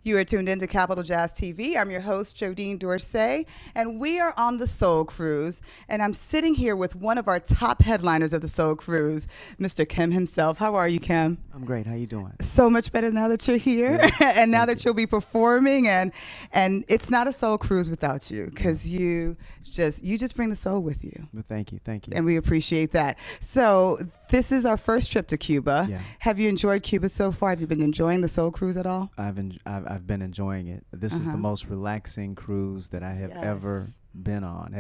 You are tuned into Capital Jazz TV. I'm your host, Jodine Dorsey, and we are on the Soul Cruise. And I'm sitting here with one of our top headliners of the Soul Cruise, Mr. Kim himself. How are you, Kim? I'm great. How you doing? So much better now that you're here, Yeah. and now that you'll be performing. And it's not a Soul Cruise without you, because you just bring the soul with you. Well, thank you. And we appreciate that. So this is our first trip to Cuba. Yeah. Have you enjoyed Cuba so far? Have you been enjoying the Soul Cruise at all? I've been enjoying it. This is the most relaxing cruise that I have ever been on.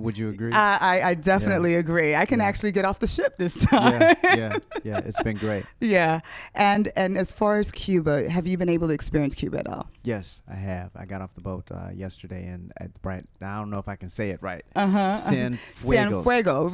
Would you agree? I definitely agree. I can actually get off the ship this time. Yeah. It's been great. Yeah. And as far as Cuba, have you been able to experience Cuba at all? Yes, I have. I got off the boat yesterday and at I don't know if I can say it right. San Fuego. Right.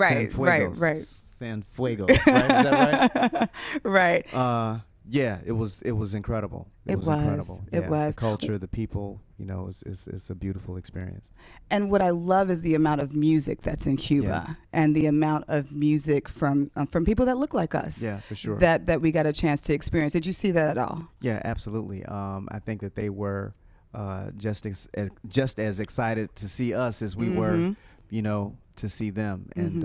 San Fuego. Right? Is that right? Right. Yeah, it was incredible. It was incredible. It was. The culture, the people, it's a beautiful experience. And what I love is the amount of music that's in Cuba, and the amount of music from people that look like us. Yeah, for sure. That we got a chance to experience. Did you see that at all? Yeah, absolutely. I think that they were just as excited to see us as we were, to see them, and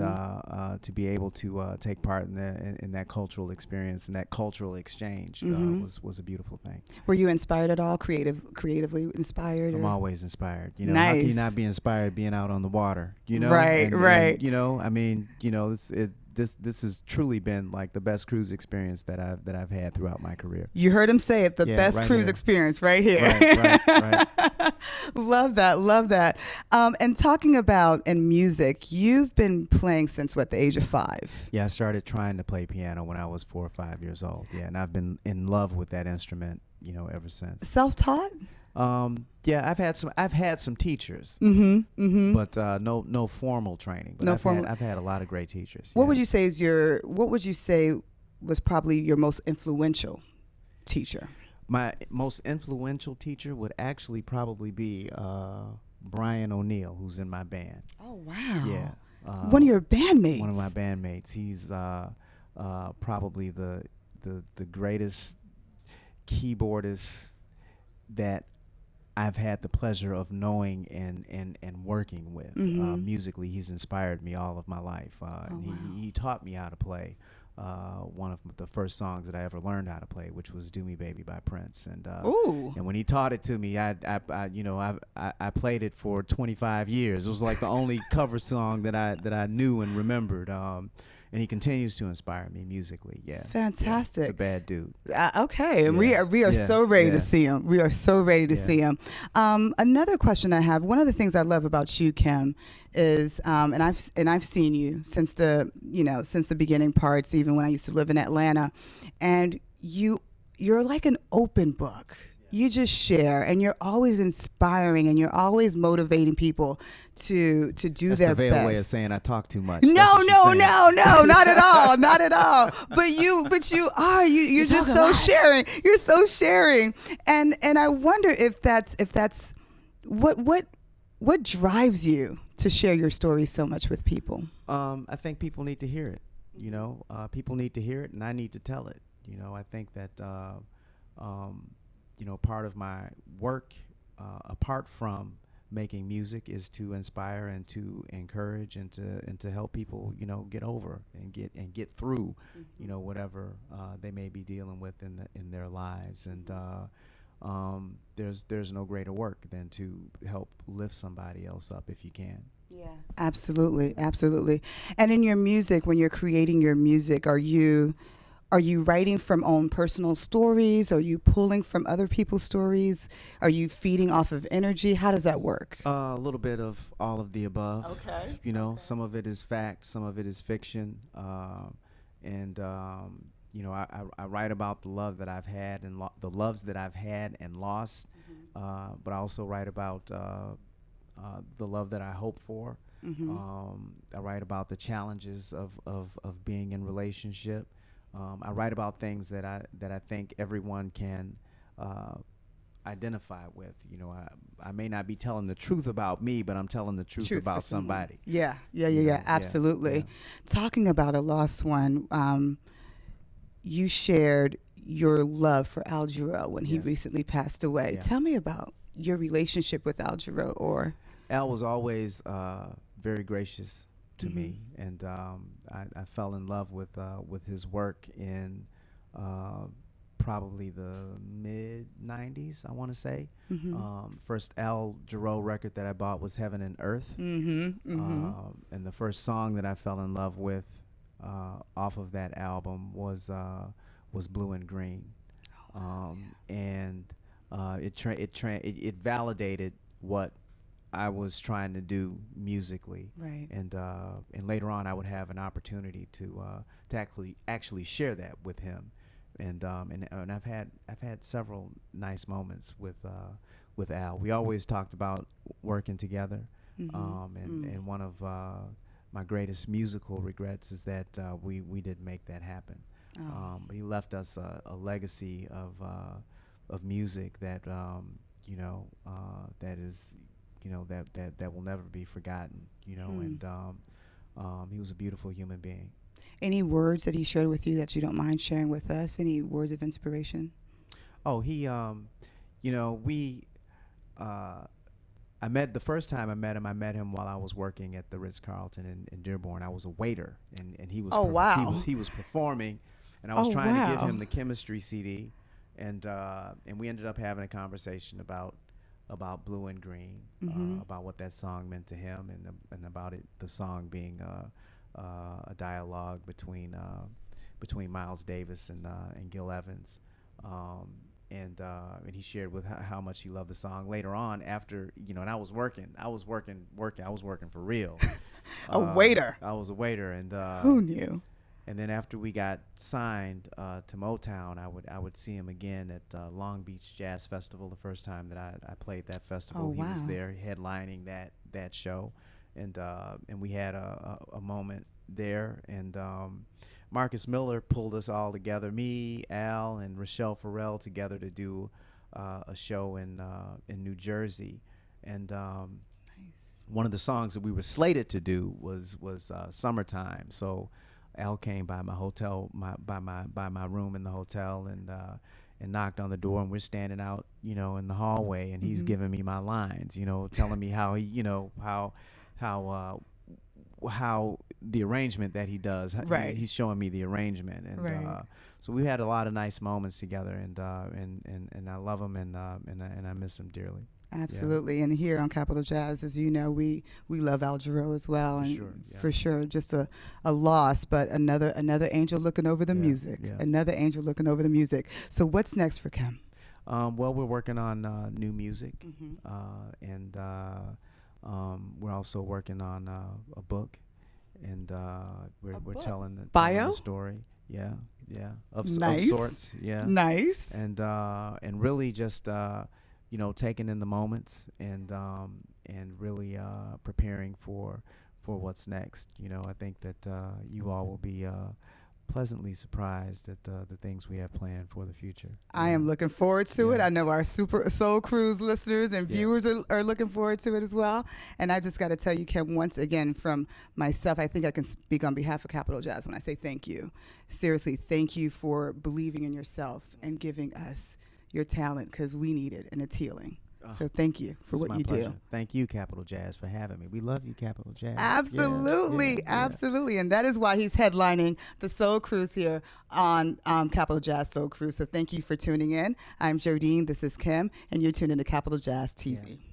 to be able to take part in that cultural experience and that cultural exchange was a beautiful thing. Were you inspired at all? Creatively inspired? I'm always inspired. Nice. How can you not be inspired being out on the water? Right. This has truly been like the best cruise experience that I've had throughout my career. You heard him say it, the best right cruise here. experience right here. Right. Love that. And talking about in music, you've been playing since the age of 5? Yeah, I started trying to play piano when I was 4 or 5 years old. Yeah, and I've been in love with that instrument, ever since. Self-taught? Yeah, I've had some teachers, but no formal training. But I've had a lot of great teachers. What would you say was probably your most influential teacher? My most influential teacher would actually probably be Brian O'Neill, who's in my band. Oh wow! Yeah, one of your bandmates. One of my bandmates. He's probably the greatest keyboardist that I've had the pleasure of knowing and working with. Musically, he's inspired me all of my life. He taught me how to play one of the first songs that I ever learned how to play, which was "Do Me Baby" by Prince. And when he taught it to me, I played it for 25 years. It was like the only cover song that I knew and remembered. And he continues to inspire me musically. Yeah, fantastic. He's a bad dude. Okay, and we are so ready to see him. We are so ready to see him. Another question I have. One of the things I love about you, Kim, is and I've seen you since the beginning parts, even when I used to live in Atlanta, and you're like an open book. You just share, and you're always inspiring, and you're always motivating people to do That's their the veiled best. way of saying I talk too much. No, not at all, not at all. But you're just so sharing. You're so sharing, and I wonder if that's what drives you to share your story so much with people. I think people need to hear it. People need to hear it, and I need to tell it. I think that. Part of my work, apart from making music, is to inspire and to encourage and to help people, get over and get through, whatever they may be dealing with in their lives. And there's no greater work than to help lift somebody else up if you can. Yeah, absolutely. And in your music, when you're creating your music, Are you writing from own personal stories? Are you pulling from other people's stories? Are you feeding off of energy? How does that work? A little bit of all of the above. Okay. Some of it is fact, some of it is fiction. I write about the love that I've had and the loves that I've had and lost. But I also write about the love that I hope for. I write about the challenges of being in relationship. I write about things that I think everyone can identify with. I may not be telling the truth about me, but I'm telling the truth about somebody. Yeah, absolutely. Yeah. Talking about a lost one, you shared your love for Al Jarreau when he Yes. recently passed away. Yeah. Tell me about your relationship with Al Jarreau. Or Al was always very gracious to Mhm. me, and I fell in love with his work in uh, probably the mid '90s. I want to say. Mhm. First Al Jarreau record that I bought was Heaven and Earth, Mhm. Mhm. and the first song that I fell in love with off of that album was Blue and Green, and it validated what I was trying to do musically, Right. And later on I would have an opportunity to actually share that with him, and I've had several nice moments with Al. We always talked about working together, and one of my greatest musical regrets is that we didn't make that happen. But he left us a legacy of music that that is that will never be forgotten. And he was a beautiful human being. Any words that he shared with you that you don't mind sharing with us? Any words of inspiration? Oh, we. I met the first time I met him. I met him while I was working at the Ritz Carlton in Dearborn. I was a waiter, and he was Oh, wow. he was performing, and I was Oh, trying to give wow. him the Chemistry CD, and we ended up having a conversation about Blue and Green, about what that song meant to him, and about the song being a dialogue between Miles Davis and Gil Evans. And he shared with how much he loved the song. Later on, after and I was working for real. A waiter. I was a waiter, and Who knew? and then after we got signed to Motown, I would see him again at Long Beach Jazz Festival. The first time that I played that festival, Oh, he was wow. there headlining that show, and we had a moment there, and Marcus Miller pulled us all together, me, Al, and Rochelle Farrell together to do a show in New Jersey, and Nice. one of the songs that we were slated to do was Summertime. So Al came by my hotel, by my room in the hotel, and knocked on the door, and we're standing out, in the hallway, and he's giving me my lines, telling me how he, how the arrangement that he does. Right. He's showing me the arrangement, and Right. so we had a lot of nice moments together, and I love him, and I miss him dearly. Absolutely. And here on Capital Jazz, as you know, we love Al Jarreau as well. For And sure, yeah. for sure, just a loss, but another angel looking over the Yeah, music. yeah. Another angel looking over the music. So what's next for Kim? Well, we're working on new music, Mhm. and we're also working on a book, and we're book? telling the Bio? story. Yeah, of Nice. sorts. Yeah, Nice. and really just taking in the moments, and really preparing for what's next. I think that you all will be pleasantly surprised at the things we have planned for the future. I am looking forward to it. Yeah. I know our Super Soul Cruise listeners and Yeah. viewers are looking forward to it as well. And I just got to tell you, Kim, once again, from myself, I think I can speak on behalf of Capital Jazz when I say thank you. Seriously, thank you for believing in yourself and giving us your talent, because we need it and it's healing. So thank you for It's what my you pleasure. do. Thank you, Capital Jazz, for having me. We love you, Capital Jazz. Absolutely, Yeah. absolutely. And that is why he's headlining the Soul Cruise here on Capital Jazz Soul Cruise. So thank you for tuning in. I'm Jodine, this is Kim, and you're tuned into Capital Jazz TV. Yeah.